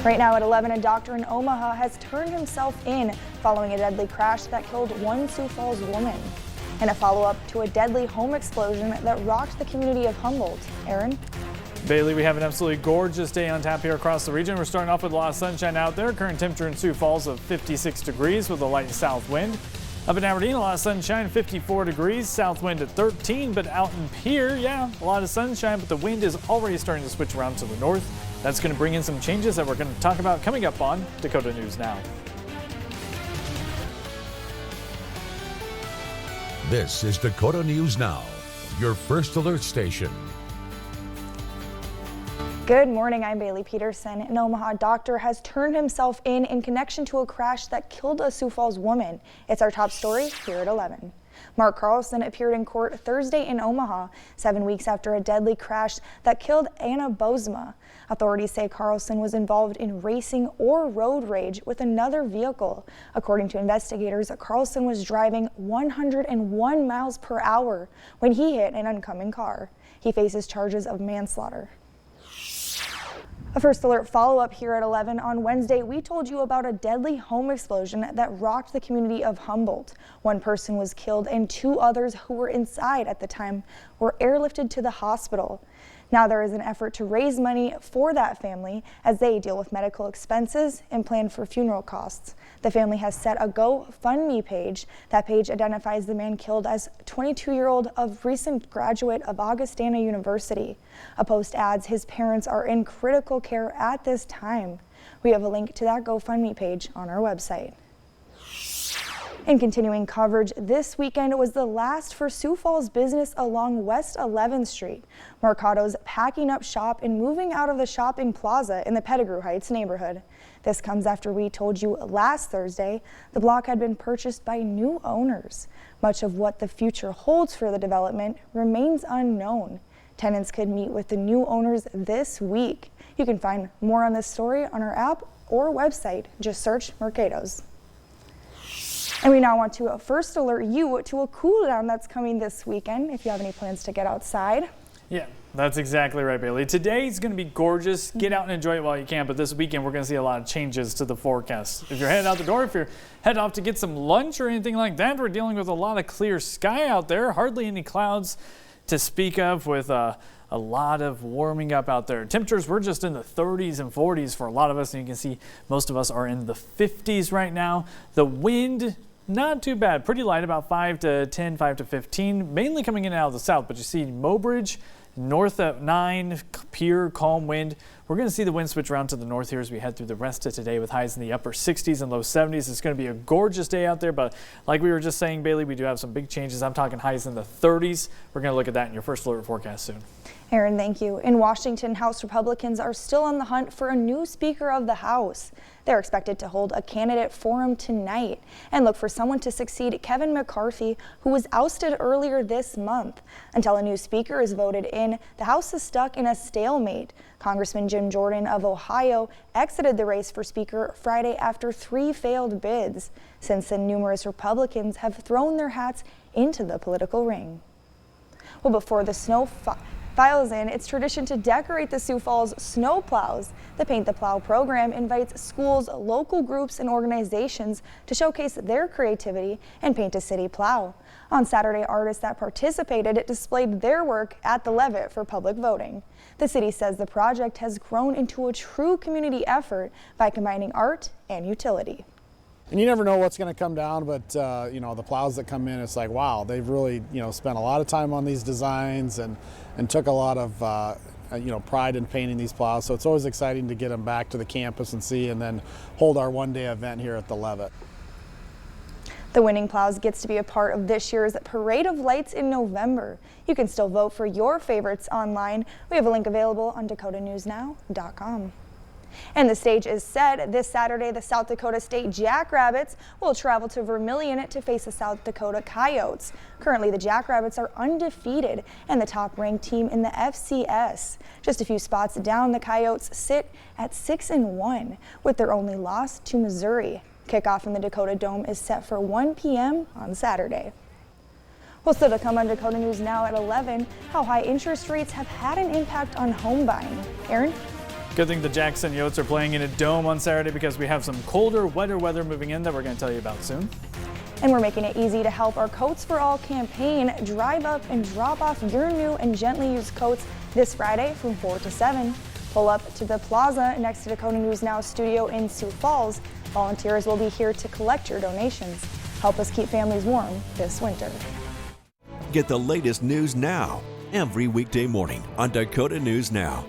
Right now at 11, a doctor in Omaha has turned himself in following a deadly crash that killed one Sioux Falls woman. And a follow-up to a deadly home explosion that rocked the community of Humboldt. Aaron? Baylee, we have an absolutely gorgeous day on tap here across the region. We're starting off with a lot of sunshine out there. Current temperature in Sioux Falls of 56 degrees with a light south wind. Up in Aberdeen, a lot of sunshine, 54 degrees, south wind at 13. But out in Pierre, yeah, a lot of sunshine, but the wind is already starting to switch around to the north. That's going to bring in some changes that we're going to talk about coming up on Dakota News Now. This is Dakota News Now, your first alert station. Good morning, I'm Baylee Peterson. An Omaha doctor has turned himself in connection to a crash that killed a Sioux Falls woman. It's our top story here at 11. Mark Carlson appeared in court Thursday in Omaha, 7 weeks after a deadly crash that killed Anna Bozema. Authorities say Carlson was involved in racing or road rage with another vehicle. According to investigators, Carlson was driving 101 miles per hour when he hit an oncoming car. He faces charges of manslaughter. A first alert follow-up here at 11. On Wednesday, we told you about a deadly home explosion that rocked the community of Humboldt. One person was killed and two others who were inside at the time were airlifted to the hospital. Now there is an effort to raise money for that family as they deal with medical expenses and plan for funeral costs. The family has set a GoFundMe page. That page identifies the man killed as 22-year-old of recent graduate of Augustana University. A post adds his parents are in critical care at this time. We have a link to that GoFundMe page on our website. In continuing coverage, this weekend was the last for Sioux Falls business along West 11th Street. Mercado's packing up shop and moving out of the shopping plaza in the Pettigrew Heights neighborhood. This comes after we told you last Thursday the block had been purchased by new owners. Much of what the future holds for the development remains unknown. Tenants could meet with the new owners this week. You can find more on this story on our app or website. Just search Mercado's. And we now want to first alert you to a cool down that's coming this weekend if you have any plans to get outside. Yeah, that's exactly right, Baylee. Today's going to be gorgeous. Get out and enjoy it while you can, but this weekend we're going to see a lot of changes to the forecast. If you're headed out the door, if you're heading off to get some lunch or anything like that, we're dealing with a lot of clear sky out there. Hardly any clouds to speak of with a lot of warming up out there. Temperatures, we're just in the 30s and 40s for a lot of us, and you can see most of us are in the 50s right now. The wind, not too bad, pretty light, about 5 to 10, 5 to 15, mainly coming in and out of the south, but you see Mobridge, north at 9, pure calm wind. We're going to see the wind switch around to the north here as we head through the rest of today with highs in the upper 60s and low 70s. It's going to be a gorgeous day out there, but like we were just saying, Baylee, we do have some big changes. I'm talking highs in the 30s. We're going to look at that in your first alert forecast soon. Aaron, thank you. In Washington, House Republicans are still on the hunt for a new Speaker of the House. They're expected to hold a candidate forum tonight and look for someone to succeed Kevin McCarthy, who was ousted earlier this month. Until a new Speaker is voted in, the House is stuck in a stalemate. Congressman Jim Jordan of Ohio exited the race for Speaker Friday after 3 failed bids. Since then, numerous Republicans have thrown their hats into the political ring. Well, before the snow files in, it's tradition to decorate the Sioux Falls snow plows. The Paint the Plow program invites schools, local groups, and organizations to showcase their creativity and paint a city plow. On Saturday, artists that participated displayed their work at the Levitt for public voting. The city says the project has grown into a true community effort by combining art and utility. And you never know what's going to come down, but the plows that come in, it's like, wow, they've really spent a lot of time on these designs and took a lot of pride in painting these plows. So it's always exciting to get them back to the campus and see, and then hold our one-day event here at the Levitt. The winning plows gets to be a part of this year's Parade of Lights in November. You can still vote for your favorites online. We have a link available on dakotanewsnow.com. And the stage is set. This Saturday, the South Dakota State Jackrabbits will travel to Vermilion to face the South Dakota Coyotes. Currently, the Jackrabbits are undefeated and the top-ranked team in the FCS. Just a few spots down, the Coyotes sit at 6-1, with their only loss to Missouri. Kickoff in the Dakota Dome is set for 1 p.m. on Saturday. Well, still to come on Dakota News Now at 11, how high interest rates have had an impact on home buying. Aaron? Good thing the Jackson Yotes are playing in a dome on Saturday because we have some colder, wetter weather moving in that we're going to tell you about soon. And we're making it easy to help our Coats for All campaign. Drive up and drop off your new and gently used coats this Friday from 4 to 7. Pull up to the plaza next to Dakota News Now studio in Sioux Falls. Volunteers will be here to collect your donations. Help us keep families warm this winter. Get the latest news now, every weekday morning on Dakota News Now.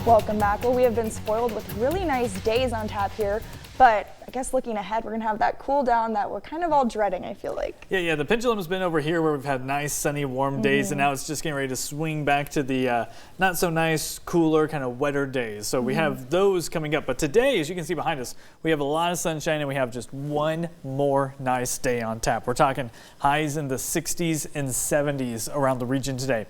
Welcome back. Well, we have been spoiled with really nice days on tap here, but I guess looking ahead, we're going to have that cool down that we're kind of all dreading, I feel like. Yeah, the pendulum's been over here where we've had nice, sunny, warm days, and now it's just getting ready to swing back to the not so nice, cooler, kind of wetter days. So we have those coming up. But today, as you can see behind us, we have a lot of sunshine and we have just one more nice day on tap. We're talking highs in the 60s and 70s around the region today.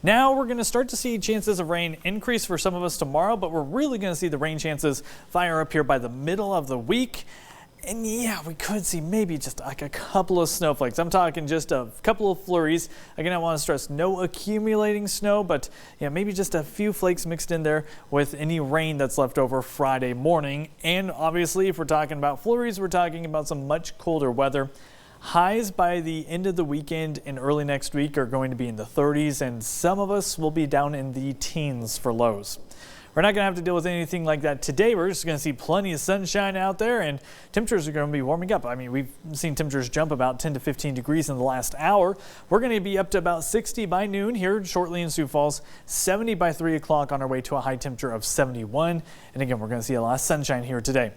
Now we're going to start to see chances of rain increase for some of us tomorrow, but we're really going to see the rain chances fire up here by the middle of the week. And yeah, we could see maybe just like a couple of snowflakes. I'm talking just a couple of flurries. Again, I want to stress no accumulating snow, but yeah, maybe just a few flakes mixed in there with any rain that's left over Friday morning. And obviously, if we're talking about flurries, we're talking about some much colder weather. Highs by the end of the weekend and early next week are going to be in the 30s, and some of us will be down in the teens for lows. We're not going to have to deal with anything like that today. We're just going to see plenty of sunshine out there, and temperatures are going to be warming up. I mean, we've seen temperatures jump about 10 to 15 degrees in the last hour. We're going to be up to about 60 by noon here shortly in Sioux Falls, 70 by 3 o'clock on our way to a high temperature of 71. And again, we're going to see a lot of sunshine here today.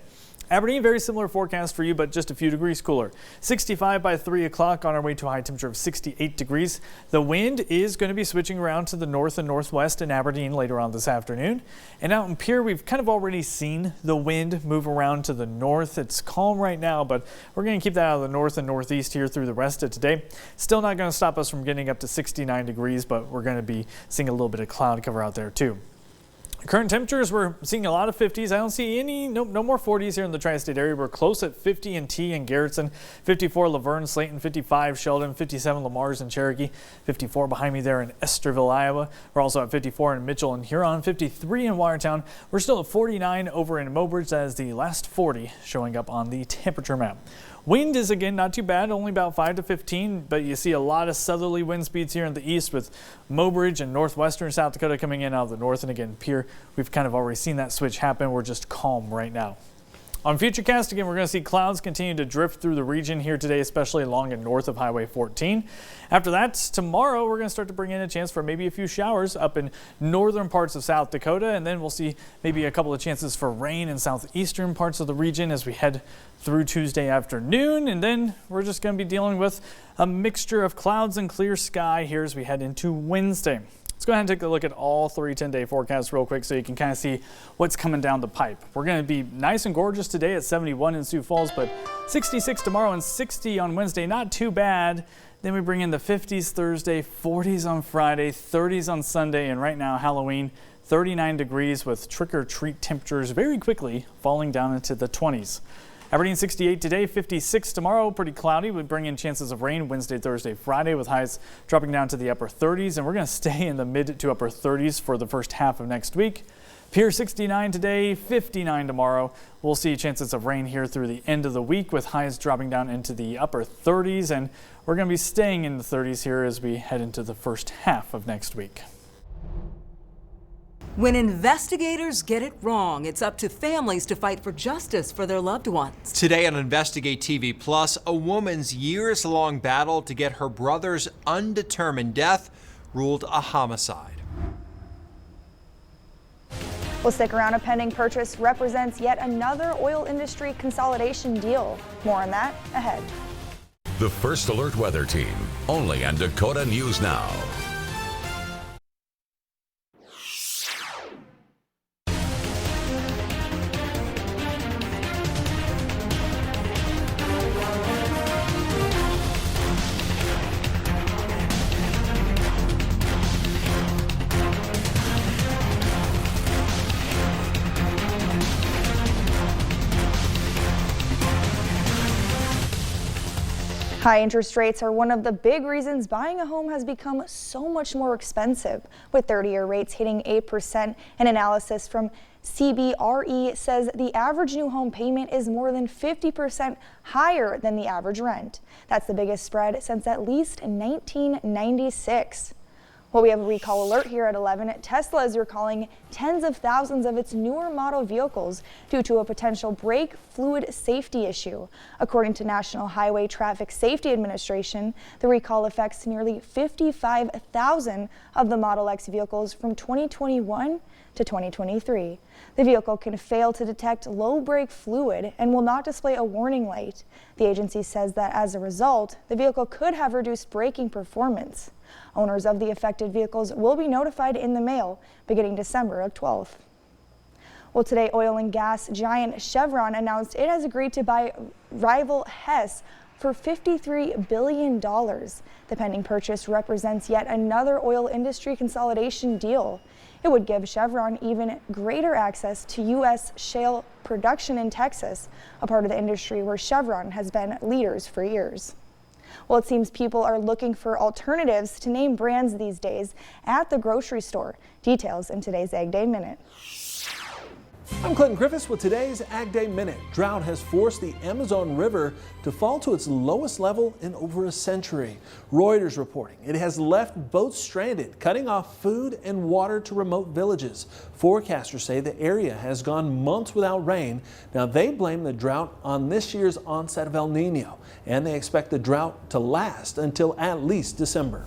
Aberdeen, very similar forecast for you, but just a few degrees cooler. 65 by 3 o'clock on our way to a high temperature of 68 degrees. The wind is going to be switching around to the north and northwest in Aberdeen later on this afternoon. And out in Pierre, we've kind of already seen the wind move around to the north. It's calm right now, but we're going to keep that out of the north and northeast here through the rest of today. Still not going to stop us from getting up to 69 degrees, but we're going to be seeing a little bit of cloud cover out there too. Current temperatures, we're seeing a lot of 50s. I don't see no more 40s here in the tri-state area. We're close at 50 in T and Garrettson, 54 Laverne, Slayton, 55 Sheldon, 57 Lamar's and Cherokee, 54 behind me there in Esterville, Iowa. We're also at 54 in Mitchell and Huron, 53 in Watertown. We're still at 49 over in Mobridge. That is the last 40 showing up on the temperature map. Wind is, again, not too bad, only about 5 to 15, but you see a lot of southerly wind speeds here in the east with Mobridge and northwestern South Dakota coming in out of the north. And again, Pierre, we've kind of already seen that switch happen. We're just calm right now. On Futurecast, again, we're going to see clouds continue to drift through the region here today, especially along and north of Highway 14. After that, tomorrow, we're going to start to bring in a chance for maybe a few showers up in northern parts of South Dakota, and then we'll see maybe a couple of chances for rain in southeastern parts of the region as we head through Tuesday afternoon. And then we're just going to be dealing with a mixture of clouds and clear sky here as we head into Wednesday. Let's go ahead and take a look at all three 10-day forecasts real quick so you can kind of see what's coming down the pipe. We're going to be nice and gorgeous today at 71 in Sioux Falls, but 66 tomorrow and 60 on Wednesday. Not too bad. Then we bring in the 50s Thursday, 40s on Friday, 30s on Sunday, and right now Halloween, 39 degrees with trick-or-treat temperatures very quickly falling down into the 20s. Aberdeen 68 today, 56 tomorrow, pretty cloudy. We bring in chances of rain Wednesday, Thursday, Friday with highs dropping down to the upper 30s, and we're going to stay in the mid to upper 30s for the first half of next week. Pierre 69 today, 59 tomorrow. We'll see chances of rain here through the end of the week with highs dropping down into the upper 30s, and we're going to be staying in the 30s here as we head into the first half of next week. When investigators get it wrong, it's up to families to fight for justice for their loved ones. Today on Investigate TV Plus, a woman's years-long battle to get her brother's undetermined death ruled a homicide. Well, stick around. A pending purchase represents yet another oil industry consolidation deal. More on that ahead. The First Alert Weather Team, only on Dakota News Now. High interest rates are one of the big reasons buying a home has become so much more expensive, with 30-year rates hitting 8%. An analysis from CBRE says the average new home payment is more than 50% higher than the average rent. That's the biggest spread since at least 1996. Well, we have a recall alert here at 11. Tesla is recalling tens of thousands of its newer model vehicles due to a potential brake fluid safety issue. According to National Highway Traffic Safety Administration, the recall affects nearly 55,000 of the Model X vehicles from 2021 to 2023. The vehicle can fail to detect low brake fluid and will not display a warning light. The agency says that as a result, the vehicle could have reduced braking performance. Owners of the affected vehicles will be notified in the mail beginning December 12th. Well, today, oil and gas giant Chevron announced it has agreed to buy rival Hess for $53 billion. The pending purchase represents yet another oil industry consolidation deal. It would give Chevron even greater access to U.S. shale production in Texas, a part of the industry where Chevron has been leaders for years. Well, it seems people are looking for alternatives to name brands these days at the grocery store. Details in today's Ag Day Minute. I'm Clinton Griffiths with today's Ag Day Minute. Drought has forced the Amazon River to fall to its lowest level in over a century. Reuters reporting it has left boats stranded, cutting off food and water to remote villages. Forecasters say the area has gone months without rain. Now they blame the drought on this year's onset of El Nino, and they expect the drought to last until at least December.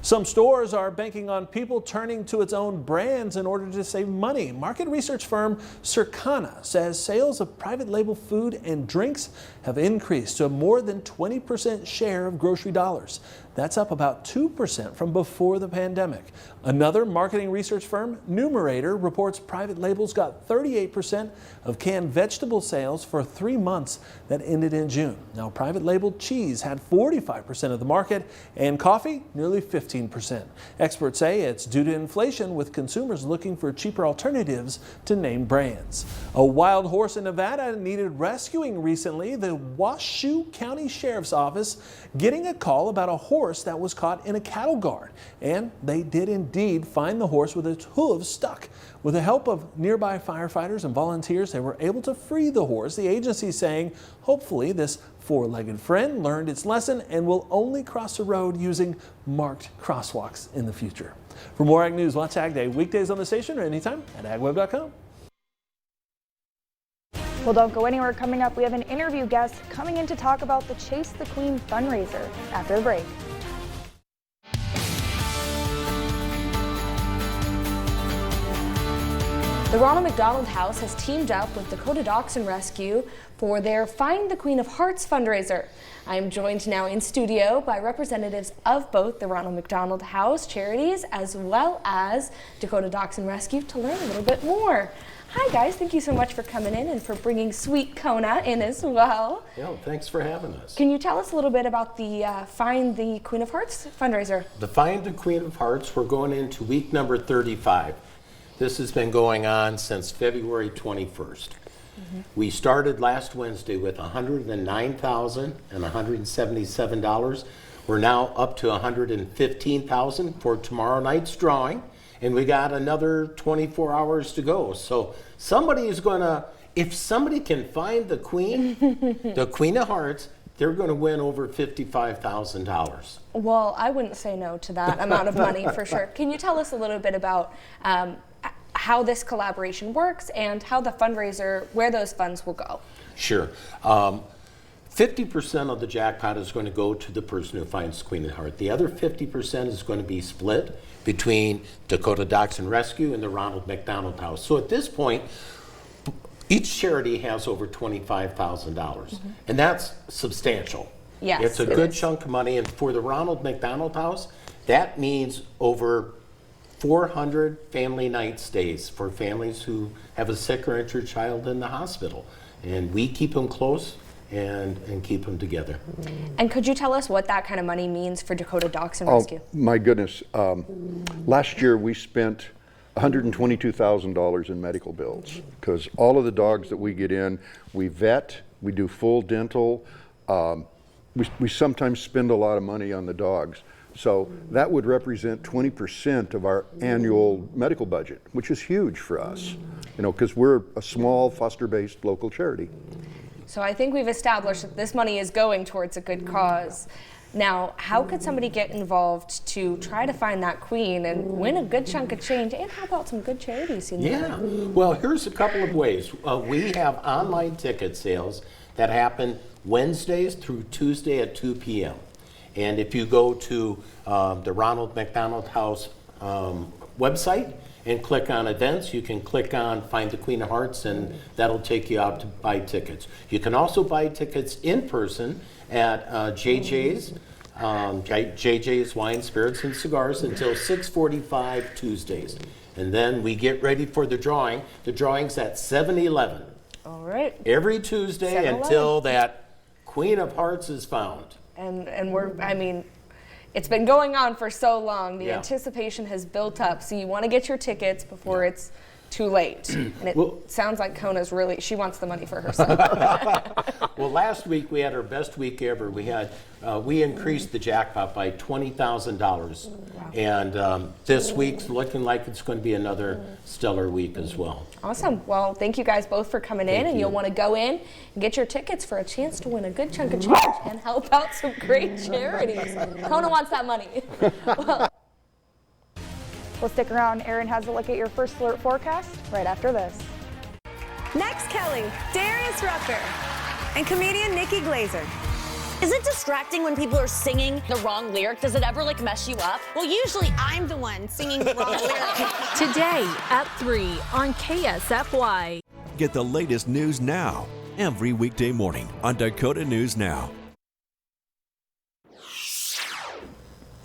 Some stores are banking on people turning to its own brands in order to save money. Market research firm Circana says sales of private label food and drinks have increased to a more than 20% share of grocery dollars. That's up about 2% from before the pandemic. Another marketing research firm, Numerator, reports private labels got 38% of canned vegetable sales for 3 months that ended in June. Now, private label cheese had 45% of the market and coffee nearly 15%. Experts say it's due to inflation, with consumers looking for cheaper alternatives to name brands. A wild horse in Nevada needed rescuing recently. The Washoe County Sheriff's Office getting a call about a horse that was caught in a cattle guard, and they did indeed find the horse with its hooves stuck. With the help of nearby firefighters and volunteers, they were able to free the horse. The agency saying hopefully this four-legged friend learned its lesson and will only cross the road using marked crosswalks in the future. For more Ag News, watch Ag Day weekdays on the station or anytime at agweb.com. Well, don't go anywhere. Coming up, we have an interview guest coming in to talk about the Chase the Queen fundraiser after the break. The Ronald McDonald House has teamed up with Dakota Dachshund Rescue for their Find the Queen of Hearts fundraiser. I am joined now in studio by representatives of both the Ronald McDonald House charities as well as Dakota Dachshund Rescue to learn a little bit more. Hi guys, thank you so much for coming in and for bringing Sweet Kona in as well. Yeah, thanks for having us. Can you tell us a little bit about the Find the Queen of Hearts fundraiser? The Find the Queen of Hearts, we're going into week number 35. This has been going on since February 21st. We started last Wednesday with $109,177. We're now up to $115,000 for tomorrow night's drawing, and we got another 24 hours to go. So somebody is going to, if somebody can find the Queen, the Queen of Hearts, they're going to win over $55,000. Well, I wouldn't say no to that amount of money for sure. Can you tell us a little bit about how this collaboration works and how the fundraiser, where those funds will go? Sure. 50% of the jackpot is going to go to the person who finds Queen of Hearts. The other 50% is going to be split between Dakota Dachshund Rescue and the Ronald McDonald House. So at this point, each charity has over $25,000, and that's substantial. Yes, it's a good chunk of money, and for the Ronald McDonald House, that means over 400 family night stays for families who have a sick or injured child in the hospital, and we keep them close and keep them together. And could you tell us what that kind of money means for Dakota Dachshund Rescue? My goodness, last year we spent $122,000 in medical bills, because all of the dogs that we get in, we vet, we do full dental, we sometimes spend a lot of money on the dogs. So that would represent 20% of our annual medical budget, which is huge for us, because we're a small foster-based local charity. So I think we've established that this money is going towards a good cause. Now, how could somebody get involved to try to find that queen and win a good chunk of change and help out some good charities? Yeah, well, here's a couple of ways. We have online ticket sales that happen Wednesdays through Tuesday at 2 p.m. And if you go to the Ronald McDonald House website and click on events, you can click on Find the Queen of Hearts, and that'll take you out to buy tickets. You can also buy tickets in person at JJ's, JJ's Wine, Spirits, and Cigars until 6:45 Tuesdays. And then we get ready for the drawing. The drawing's at 7-Eleven. All right. Every Tuesday until that Queen of Hearts is found. And it's been going on for so long. The anticipation has built up. So you want to get your tickets before it's too late. And it sounds like Kona's she wants the money for herself. Well, last week we had our best week ever. We increased the jackpot by $20,000. Wow. And this week's looking like it's going to be another stellar week as well. Awesome. Well, thank you guys both for coming in. And you'll want to go in and get your tickets for a chance to win a good chunk of change and help out some great charities. Kona wants that money. Well, stick around. Erin has a look at your first alert forecast right after this. Next, Kelly, Darius Rucker, and comedian Nikki Glazer. Is it distracting when people are singing the wrong lyric? Does it ever mess you up? Well, usually I'm the one singing the wrong lyric. Today at 3 on KSFY. Get the latest news now, every weekday morning on Dakota News Now.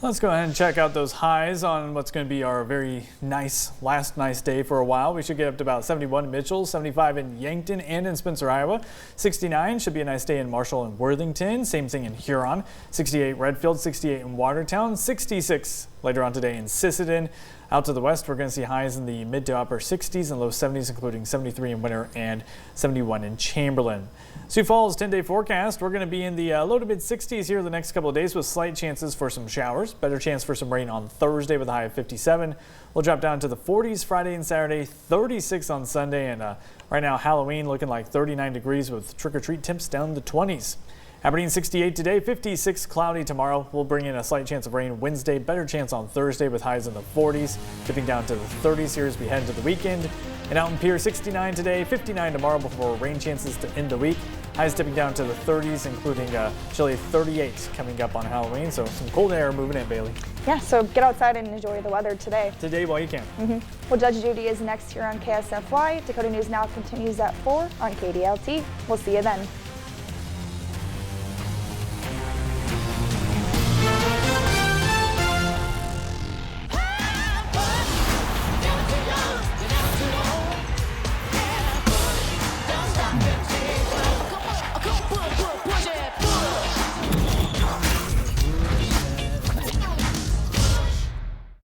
Let's go ahead and check out those highs on what's going to be our very last nice day for a while. We should get up to about 71 in Mitchell, 75 in Yankton and in Spencer, Iowa. 69 should be a nice day in Marshall and Worthington. Same thing in Huron. 68 Redfield, 68 in Watertown, 66 later on today in Sisseton. Out to the west, we're going to see highs in the mid to upper 60s and low 70s, including 73 in Winter and 71 in Chamberlain. Sioux Falls 10-day forecast, we're going to be in the low to mid 60s here the next couple of days with slight chances for some showers. Better chance for some rain on Thursday with a high of 57. We'll drop down to the 40s Friday and Saturday, 36 on Sunday, and right now Halloween looking like 39 degrees with trick-or-treat temps down to 20s. Aberdeen 68 today, 56 cloudy tomorrow. We'll bring in a slight chance of rain Wednesday, better chance on Thursday with highs in the 40s, dipping down to the 30s here as we head into the weekend. And out in Pierre 69 today, 59 tomorrow before rain chances to end the week. Highs dipping down to the 30s, including chilly 38 coming up on Halloween. So some cold air moving in, Bailey. Yeah, so get outside and enjoy the weather today. Today while you can. Well, Judge Judy is next here on KSFY. Dakota News Now continues at 4 on KDLT. We'll see you then.